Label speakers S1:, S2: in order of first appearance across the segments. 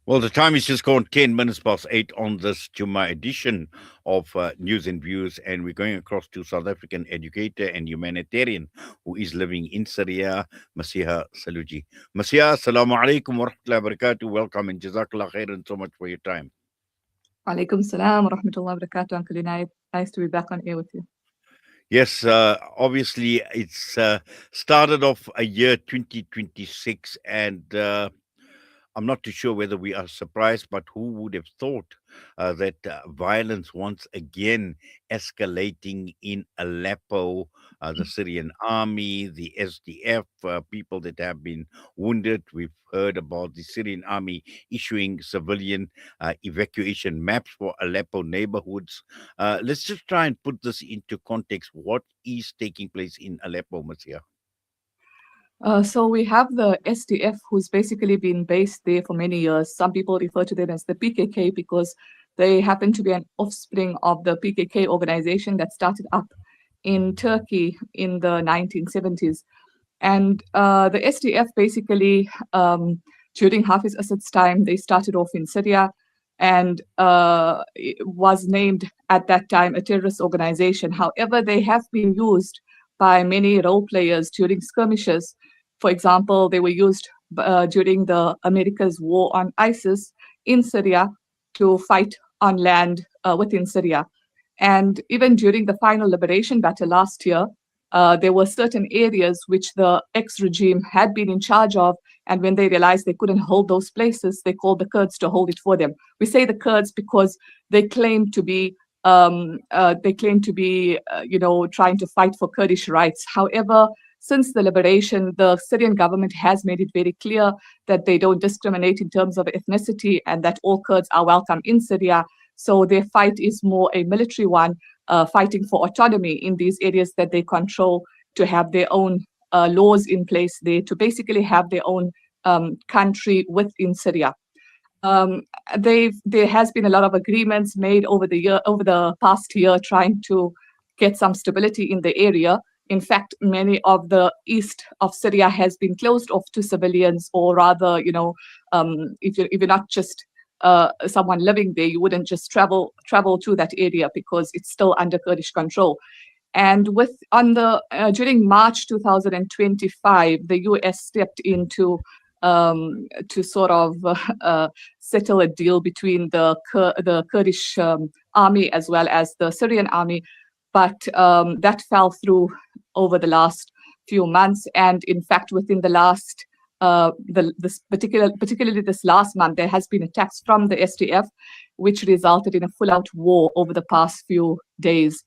S1: Well, the time is just gone 10 minutes past 8 on this Juma edition of News and Views, and we're going across to South African educator and humanitarian who is living in Syria, Maseeha Saloojee. Maseeha, assalamu alaikum wa rahmatullahi wa barakatuh. Welcome and jazakallah khairan so much for your time.
S2: Alaikum salam wa rahmatullahi wa barakatuh, Uncle Inayat. Nice to be back on air with you.
S1: Yes, obviously it's started off a year 2026, and I'm not too sure whether we are surprised, but who would have thought that violence once again escalating in Aleppo, the Syrian army, the SDF, people that have been wounded. We've heard about the Syrian army issuing civilian evacuation maps for Aleppo neighborhoods. Let's just try and put this into context. What is taking place in Aleppo, Maseeha?
S2: So we have the SDF, who's basically been based there for many years. Some people refer to them as the PKK because they happen to be an offspring of the PKK organization that started up in Turkey in the 1970s. And the SDF basically, during Hafiz Assad's time, they started off in Syria and it was named at that time a terrorist organization. However, they have been used by many role players during skirmishes. For example, they were used during the America's war on ISIS in Syria to fight on land within Syria. And even during the final liberation battle last year, there were certain areas which the ex-regime had been in charge of, and when they realized they couldn't hold those places, they called the Kurds to hold it for them. We say the Kurds because they claim to be trying to fight for Kurdish rights. However, since the liberation, the Syrian government has made it very clear that they don't discriminate in terms of ethnicity and that all Kurds are welcome in Syria. So their fight is more a military one, fighting for autonomy in these areas that they control, to have their own laws in place there, to basically have their own country within Syria. There has been a lot of agreements made over the past year, trying to get some stability in the area. In fact, many of the east of Syria has been closed off to civilians, or rather, if you're not just someone living there, you wouldn't just travel to that area because it's still under Kurdish control. And during March 2025, the US stepped in to sort of settle a deal between the Kurdish army as well as the Syrian army, but that fell through over the last few months. And in fact, within the last particularly this last month, there has been attacks from the SDF, which resulted in a full-out war over the past few days.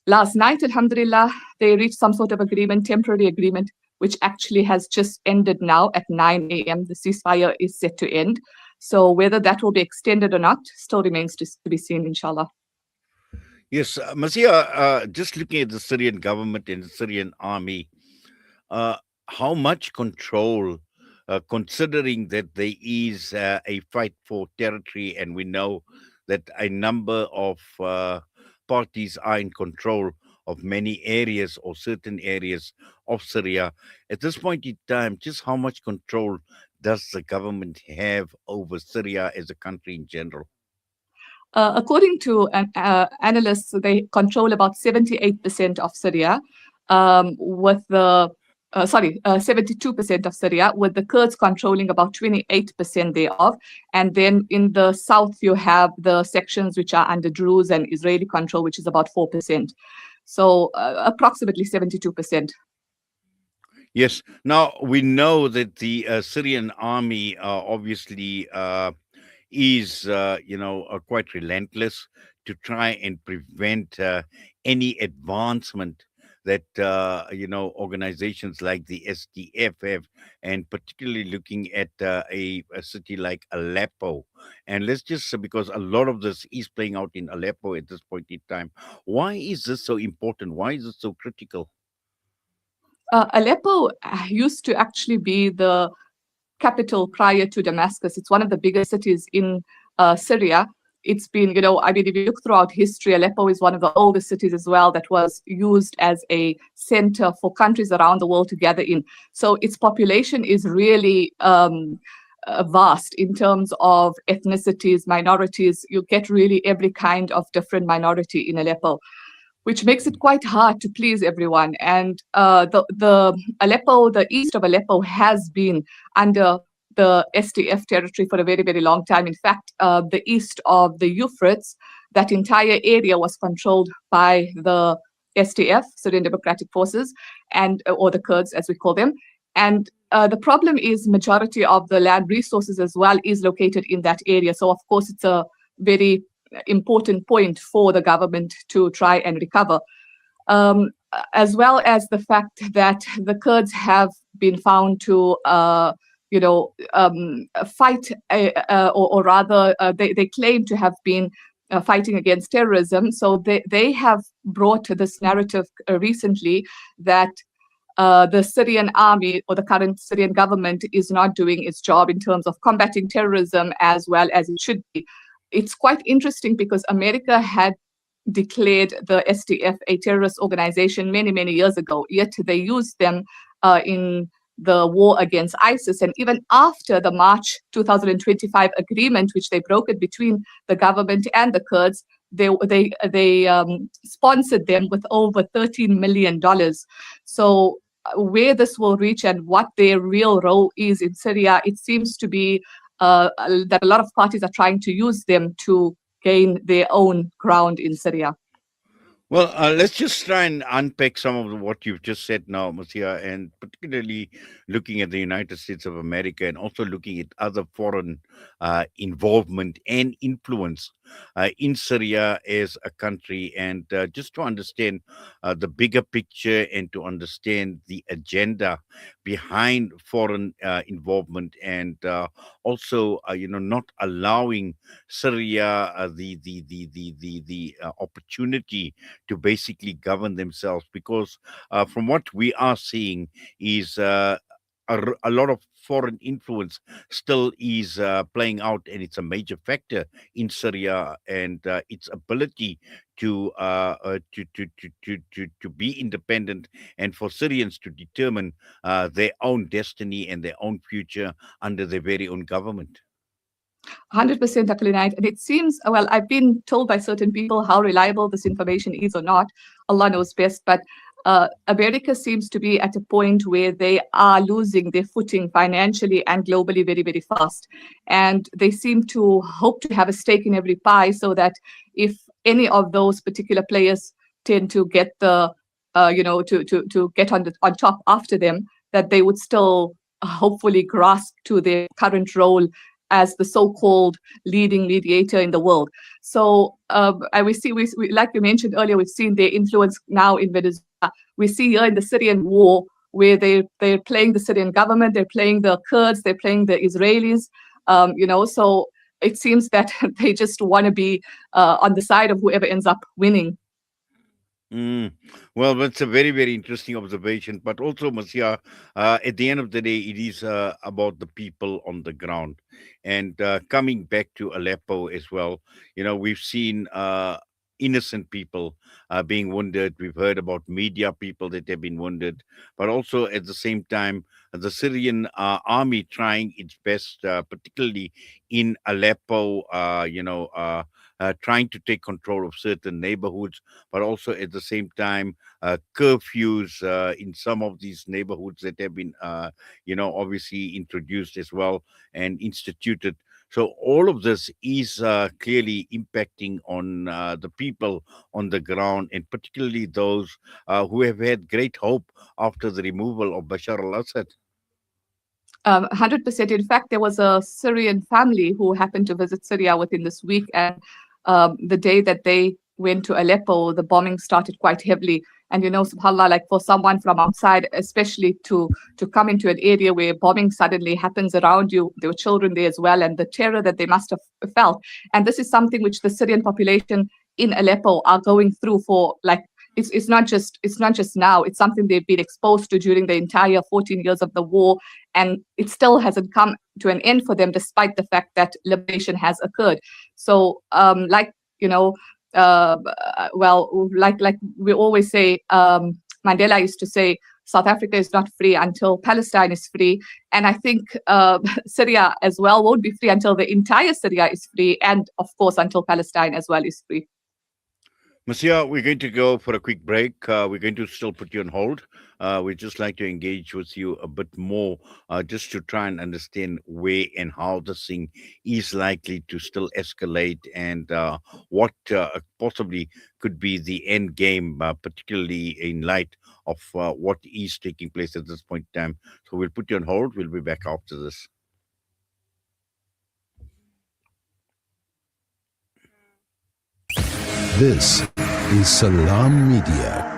S2: Last night, alhamdulillah, they reached some sort of agreement, temporary agreement, which actually has just ended now at 9 a.m. The ceasefire is set to end. So whether that will be extended or not still remains to be seen, inshallah.
S1: Yes, Maseeha, just looking at the Syrian government and the Syrian army, how much control, considering that there is a fight for territory, and we know that a number of parties are in control of many areas or certain areas of Syria. At this point in time, just how much control does the government have over Syria as a country in general?
S2: According to analysts, they control about 78% of Syria, with the 72% of Syria, with the Kurds controlling about 28% thereof. And then in the south, you have the sections which are under Druze and Israeli control, which is about 4%. So approximately 72%.
S1: Yes. Now, we know that the Syrian army obviously is, quite relentless to try and prevent any advancement that, organizations like the SDF have, and particularly looking at a city like Aleppo. And let's just, because a lot of this is playing out in Aleppo at this point in time, why is this so important? Why is it so critical?
S2: Aleppo used to actually be the capital prior to Damascus. It's one of the biggest cities in Syria. It's been, if you look throughout history, Aleppo is one of the oldest cities as well that was used as a center for countries around the world to gather in. So its population is really vast in terms of ethnicities, minorities. You get really every kind of different minority in Aleppo, which makes it quite hard to please everyone. And the east of Aleppo has been under the SDF territory for a very, very long time. In fact, the east of the Euphrates, that entire area was controlled by the SDF, Syrian Democratic Forces, and or the Kurds, as we call them. And the problem is majority of the land resources as well is located in that area. So of course, it's a very important point for the government to try and recover, as well as the fact that the Kurds have been found to, fight, or rather, they claim to have been fighting against terrorism. So they have brought this narrative recently that the Syrian army or the current Syrian government is not doing its job in terms of combating terrorism as well as it should be. It's quite interesting because America had declared the SDF a terrorist organization many, many years ago, yet they used them in the war against ISIS. And even after the March 2025 agreement, which they brokered between the government and the Kurds, they sponsored them with over $13 million. So where this will reach and what their real role is in Syria, it seems to be that a lot of parties are trying to use them to gain their own ground in Syria.
S1: Well, let's just try and unpack some of what you've just said now, Maseeha, and particularly looking at the United States of America and also looking at other foreign involvement and influence in Syria as a country, and just to understand the bigger picture and to understand the agenda behind foreign involvement, and also, not allowing Syria the opportunity to basically govern themselves, because from what we are seeing is a lot of foreign influence still is playing out, and it's a major factor in Syria and its ability to be independent, and for Syrians to determine their own destiny and their own future under their very own government.
S2: 100% Aklinite. And it seems, well, I've been told by certain people how reliable this information is or not. Allah knows best. But America seems to be at a point where they are losing their footing financially and globally very, very fast. And they seem to hope to have a stake in every pie, so that if any of those particular players tend to get the, to get on top after them, that they would still hopefully grasp to their current role as the so-called leading mediator in the world. So we see, like you mentioned earlier, we've seen their influence now in Venezuela. We see here in the Syrian war, where they're playing the Syrian government, they're playing the Kurds, they're playing the Israelis, so it seems that they just want to be on the side of whoever ends up winning.
S1: Mm. Well, that's a very, very interesting observation. But also, Maseeha, at the end of the day, it is about the people on the ground. And coming back to Aleppo as well, we've seen innocent people being wounded. We've heard about media people that have been wounded, but also at the same time, the Syrian army trying its best, particularly in Aleppo, trying to take control of certain neighborhoods, but also at the same time, curfews in some of these neighborhoods that have been, obviously introduced as well and instituted. So all of this is clearly impacting on the people on the ground, and particularly those who have had great hope after the removal of Bashar al-Assad.
S2: 100%. In fact, there was a Syrian family who happened to visit Syria within this week, and the day that they went to Aleppo, the bombing started quite heavily. And subhanAllah, like for someone from outside, especially to come into an area where bombing suddenly happens around you, there were children there as well, and the terror that they must have felt. And this is something which the Syrian population in Aleppo are going through for, like, it's not just now, it's something they've been exposed to during the entire 14 years of the war, and it still hasn't come to an end for them, despite the fact that liberation has occurred. So like we always say, Mandela used to say, South Africa is not free until Palestine is free. And I think Syria as well won't be free until the entire Syria is free. And of course, until Palestine as well is free.
S1: Maseeha, we're going to go for a quick break. We're going to still put you on hold. We'd just like to engage with you a bit more, just to try and understand where and how this thing is likely to still escalate, and what possibly could be the end game, particularly in light of what is taking place at this point in time. So we'll put you on hold. We'll be back after this.
S3: This is Salam Media.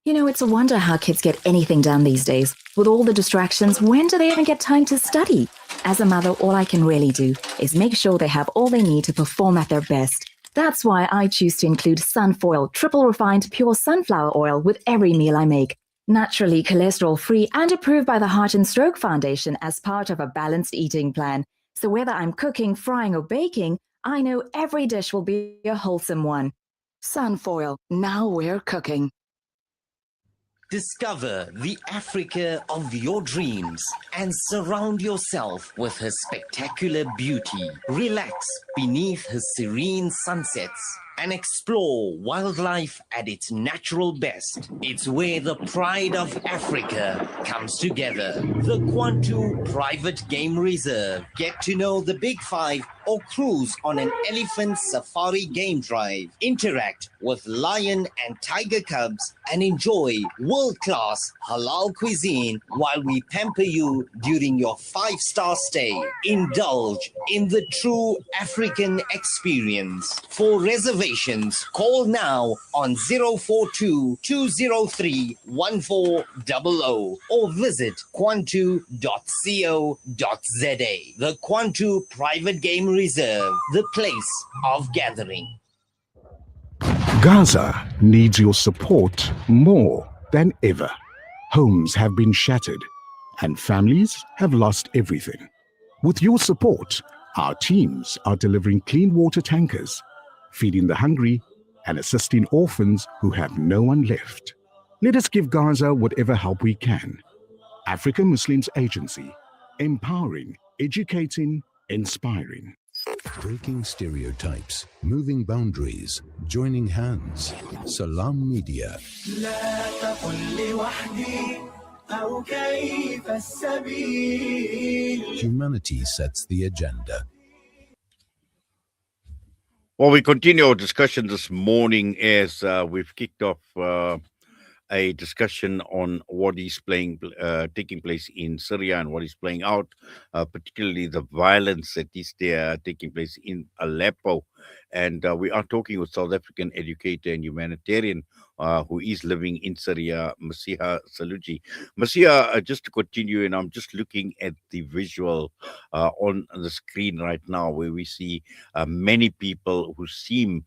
S4: You know, it's a wonder how kids get anything done these days. With all the distractions, when do they even get time to study? As a mother, all I can really do is make sure they have all they need to perform at their best. That's why I choose to include Sunfoil, triple refined pure sunflower oil with every meal I make. Naturally cholesterol-free and approved by the Heart and Stroke Foundation as part of a balanced eating plan. So whether I'm cooking, frying, or baking, I know every dish will be a wholesome one. Sunfoil, now we're cooking.
S5: Discover the Africa of your dreams and surround yourself with her spectacular beauty. Relax beneath her serene sunsets and explore wildlife at its natural best. It's where the pride of Africa comes together. The Kwantu Private Game Reserve. Get to know the Big Five or cruise on an elephant safari game drive. Interact with lion and tiger cubs and enjoy world-class halal cuisine while we pamper you during your 5-star stay. Indulge in the true African experience. For reservations, call now on 042-203-1400 or visit kwantu.co.za. The Kwantu Private Game Reserve, the place of gathering.
S3: Gaza needs your support more than ever. Homes have been shattered and families have lost everything. With your support, our teams are delivering clean water tankers, feeding the hungry, and assisting orphans who have no one left. Let us give Gaza whatever help we can. African Muslims Agency, empowering, educating, inspiring. Breaking stereotypes, moving boundaries, joining hands. Salam Media. Humanity sets the agenda.
S1: Well, we continue our discussion this morning as we've kicked off a discussion on what is taking place in Syria and what is playing out, particularly the violence that is there taking place in Aleppo. And we are talking with South African educator and humanitarian who is living in Syria, Maseeha Saloojee. Maseeha, just to continue, and I'm just looking at the visual on the screen right now, where we see many people who seem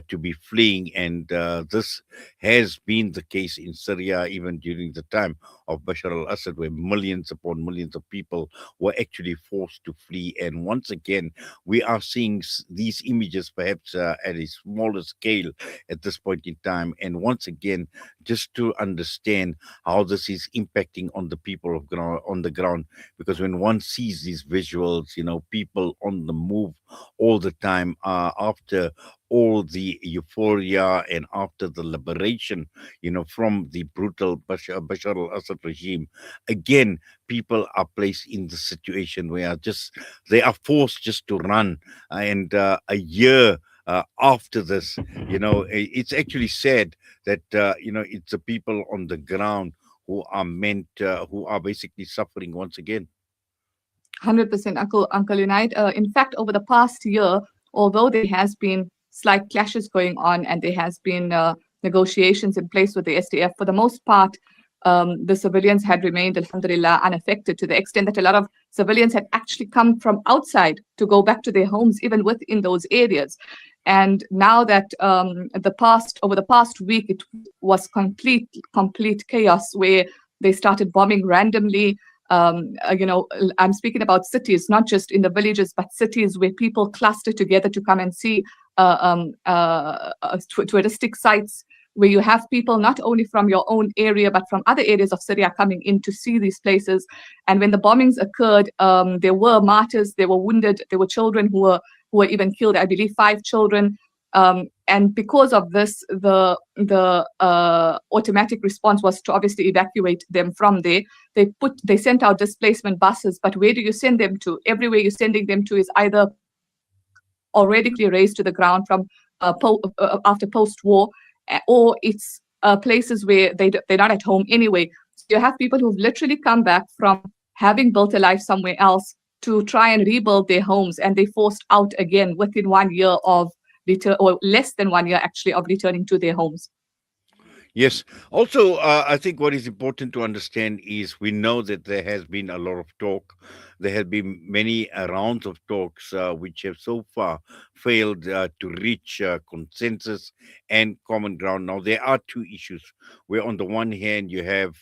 S1: to be fleeing, and this has been the case in Syria even during the time of Bashar al-Assad, where millions upon millions of people were actually forced to flee. And once again, we are seeing these images perhaps at a smaller scale at this point in time. And once again, just to understand how this is impacting on the people on the ground, because when one sees these visuals, people on the move all the time after all the euphoria and after the liberation, from the brutal Bashar al-Assad regime, again, people are placed in the situation where they are forced just to run. And a year after this, it's actually sad that, it's the people on the ground who are basically suffering once again.
S2: 100%, Uncle Unite. In fact, over the past year, although there has been slight clashes going on and there has been negotiations in place with the SDF, for the most part, the civilians had remained, alhamdulillah, unaffected, to the extent that a lot of civilians had actually come from outside to go back to their homes, even within those areas. And now that over the past week, it was complete chaos, where they started bombing randomly. I'm speaking about cities, not just in the villages, but cities where people cluster together to come and see touristic sites, where you have people not only from your own area, but from other areas of Syria coming in to see these places. And when the bombings occurred, there were martyrs, there were wounded, there were children who were even killed, I believe 5 children. And because of this, the automatic response was to obviously evacuate them from there. They sent out displacement buses, but where do you send them to? Everywhere you're sending them to is either already raised to the ground from after post-war, or it's places where they're not at home anyway. So you have people who've literally come back from having built a life somewhere else to try and rebuild their homes, and they forced out again within 1 year of return, or less than 1 year actually, of returning to their homes.
S1: Yes. Also, I think what is important to understand is we know that there has been a lot of talk. There have been many rounds of talks which have so far failed to reach consensus and common ground. Now, there are 2 issues where, on the one hand, you have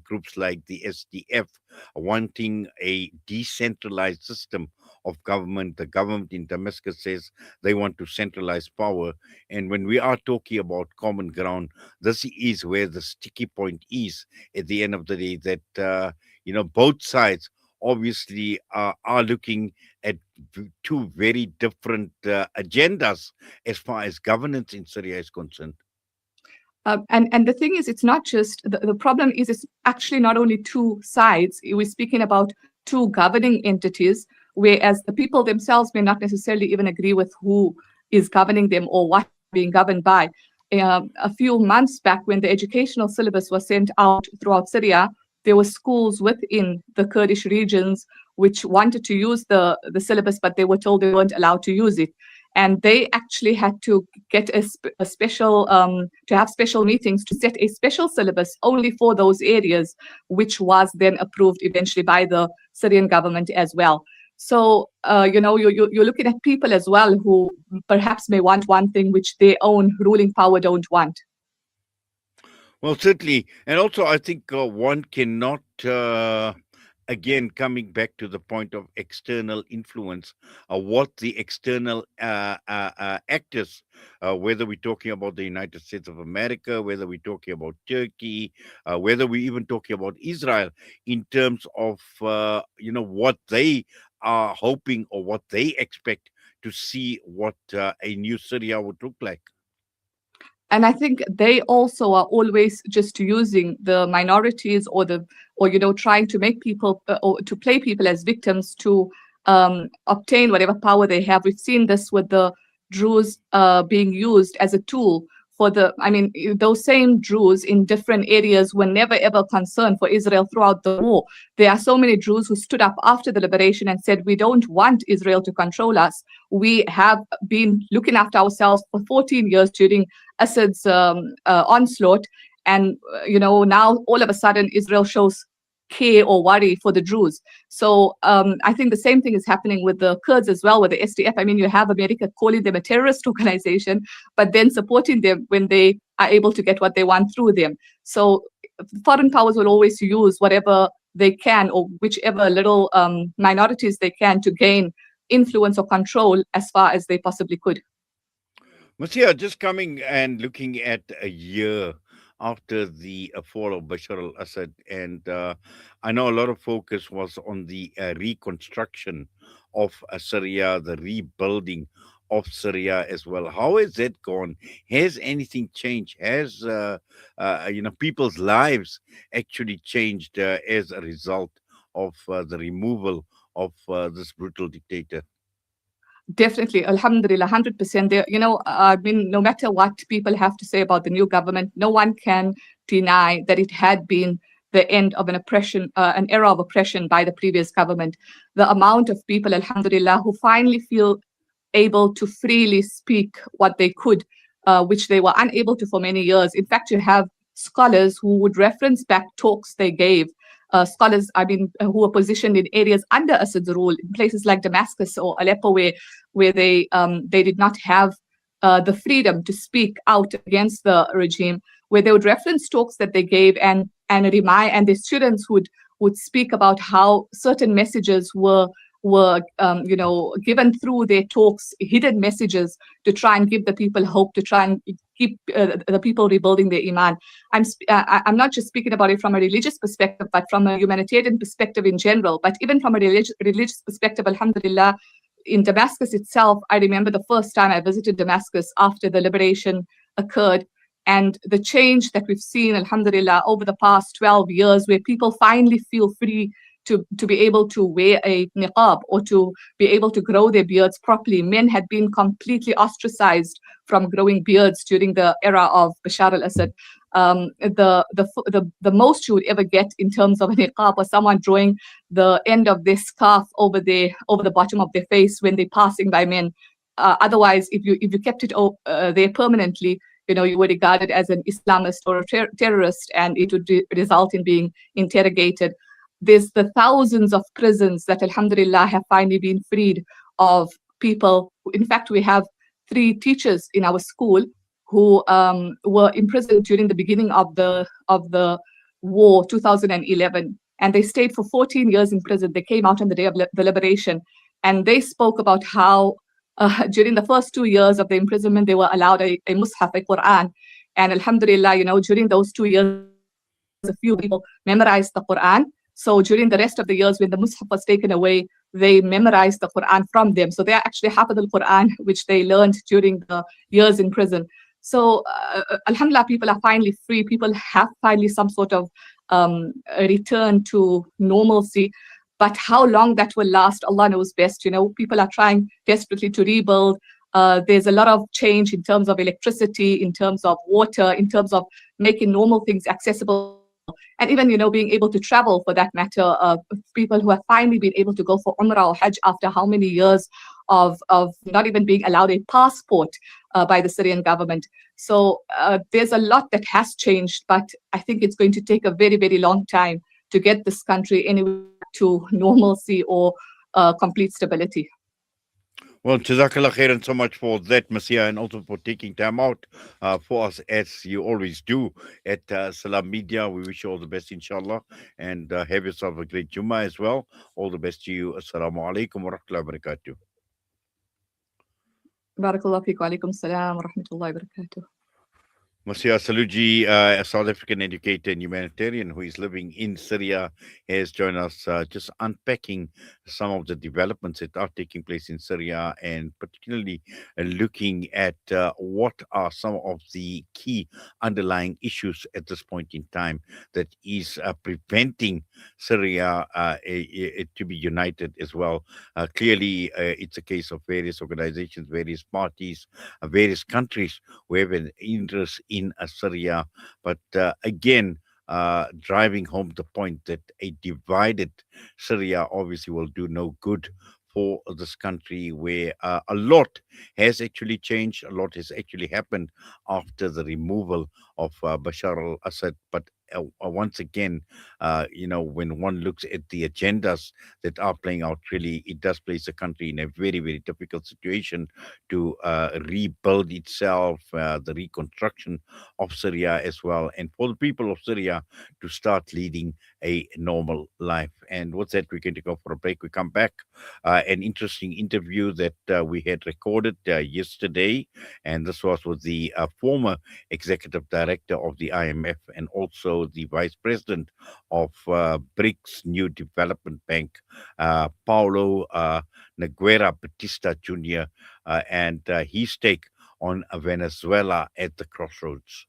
S1: groups like the SDF wanting a decentralized system of government. The government in Damascus says they want to centralize power. And when we are talking about common ground, this is where the sticky point is at the end of the day, that both sides obviously are looking at 2 very different agendas as far as governance in Syria is concerned.
S2: And the thing is, it's not just the problem is it's actually not only 2 sides. We're speaking about 2 governing entities, whereas the people themselves may not necessarily even agree with who is governing them or what being governed by. A few months back, when the educational syllabus was sent out throughout Syria, there were schools within the Kurdish regions which wanted to use the syllabus, but they were told they weren't allowed to use it. And they actually had to get a special, to have special meetings to set a special syllabus only for those areas, which was then approved eventually by the Syrian government as well. So, you're looking at people as well who perhaps may want one thing which their own ruling power don't want.
S1: Well, certainly. And also, I think one cannot, again, coming back to the point of external influence, what the external actors, whether we're talking about the United States of America, whether we're talking about Turkey, whether we're even talking about Israel, in terms of, what they are hoping or what they expect to see what a new Syria would look like.
S2: And I think they also are always just using the minorities or trying to make people or to play people as victims to obtain whatever power they have. We've seen this with the Druze being used as a tool for those same Druze in different areas were never ever concerned for Israel throughout the war. There are so many Druze who stood up after the liberation and said, we don't want Israel to control us. We have been looking after ourselves for 14 years during Assad's onslaught. And, now all of a sudden Israel shows care or worry for the Druze. So I think the same thing is happening with the Kurds as well, with the SDF. I mean, you have America calling them a terrorist organization, but then supporting them when they are able to get what they want through them. So foreign powers will always use whatever they can or whichever little minorities they can to gain influence or control as far as they possibly could.
S1: Maseeha, just coming and looking at a year after the fall of Bashar al-Assad, and I know a lot of focus was on the reconstruction of Syria, the rebuilding of Syria as well. How has that gone? Has anything changed? Has people's lives actually changed as a result of the removal of this brutal dictator?
S2: Definitely, alhamdulillah, 100%. No matter what people have to say about the new government, no one can deny that it had been the end of an era of oppression by the previous government. The amount of people, alhamdulillah, who finally feel able to freely speak what they could, which they were unable to for many years. In fact, you have scholars who would reference back talks they gave. Scholars, who were positioned in areas under Assad's rule, in places like Damascus or Aleppo, where they did not have the freedom to speak out against the regime, where they would reference talks that they gave and the students would speak about how certain messages were were, given through their talks, hidden messages to try and give the people hope, to try and keep the people rebuilding their iman. I'm not just speaking about it from a religious perspective, but from a humanitarian perspective in general. But even from a religious perspective, alhamdulillah, in Damascus itself, I remember the first time I visited Damascus after the liberation occurred, and the change that we've seen, alhamdulillah, over the past 12 years, where people finally feel free to be able to wear a niqab or to be able to grow their beards properly. Men had been completely ostracized from growing beards during the era of Bashar al-Assad. The most you would ever get in terms of a niqab was someone drawing the end of their scarf over the bottom of their face when they're passing by men. Otherwise, if you kept it there permanently, you were regarded as an Islamist or a terrorist, and it would result in being interrogated. There's the thousands of prisons that, alhamdulillah, have finally been freed of people. In fact, we have 3 teachers in our school who were imprisoned during the beginning of the war, 2011, and they stayed for 14 years in prison. They came out on the day of the liberation, and they spoke about how during the first 2 years of the imprisonment, they were allowed a mushaf, a Quran, and alhamdulillah, during those 2 years, a few people memorized the Quran. So during the rest of the years when the Mus'haf was taken away, they memorized the Quran from them. So they are actually Hafid al-Quran, which they learned during the years in prison. So alhamdulillah, people are finally free. People have finally some sort of return to normalcy. But how long that will last, Allah knows best. People are trying desperately to rebuild. There's a lot of change in terms of electricity, in terms of water, in terms of making normal things accessible. And even, being able to travel, for that matter, people who have finally been able to go for Umrah or Hajj after how many years of not even being allowed a passport by the Syrian government. So there's a lot that has changed, but I think it's going to take a very, very long time to get this country anywhere to normalcy or complete stability.
S1: Well, Jazakallah khairan so much for that, Maseeha, and also for taking time out for us, as you always do at Salam Media. We wish you all the best, inshallah, and have yourself a great Jummah as well. All the best to you. Assalamu alaikum wa rahmatullahi wa barakatuh.
S2: Barakallahu feekum. Alaikum salam wa rahmatullahi wa barakatuh.
S1: Maseeha Saloojee, a South African educator and humanitarian who is living in Syria, has joined us just unpacking some of the developments that are taking place in Syria, and particularly looking at what are some of the key underlying issues at this point in time that is preventing Syria to be united as well. Clearly, it's a case of various organizations, various parties, various countries who have an interest in Syria, but again, driving home the point that a divided Syria obviously will do no good for this country, where a lot has actually changed, a lot has actually happened after the removal of Bashar al-Assad. But once again, when one looks at the agendas that are playing out, really, it does place the country in a very, very difficult situation to rebuild itself, the reconstruction of Syria as well, and for the people of Syria to start leading a normal life. And what's that? We're going to go for a break. We come back. An interesting interview that we had recorded yesterday, and this was with the former executive director of the IMF and also the vice president of BRICS New Development Bank, Paulo Nogueira Batista Jr., and his take on Venezuela at the crossroads.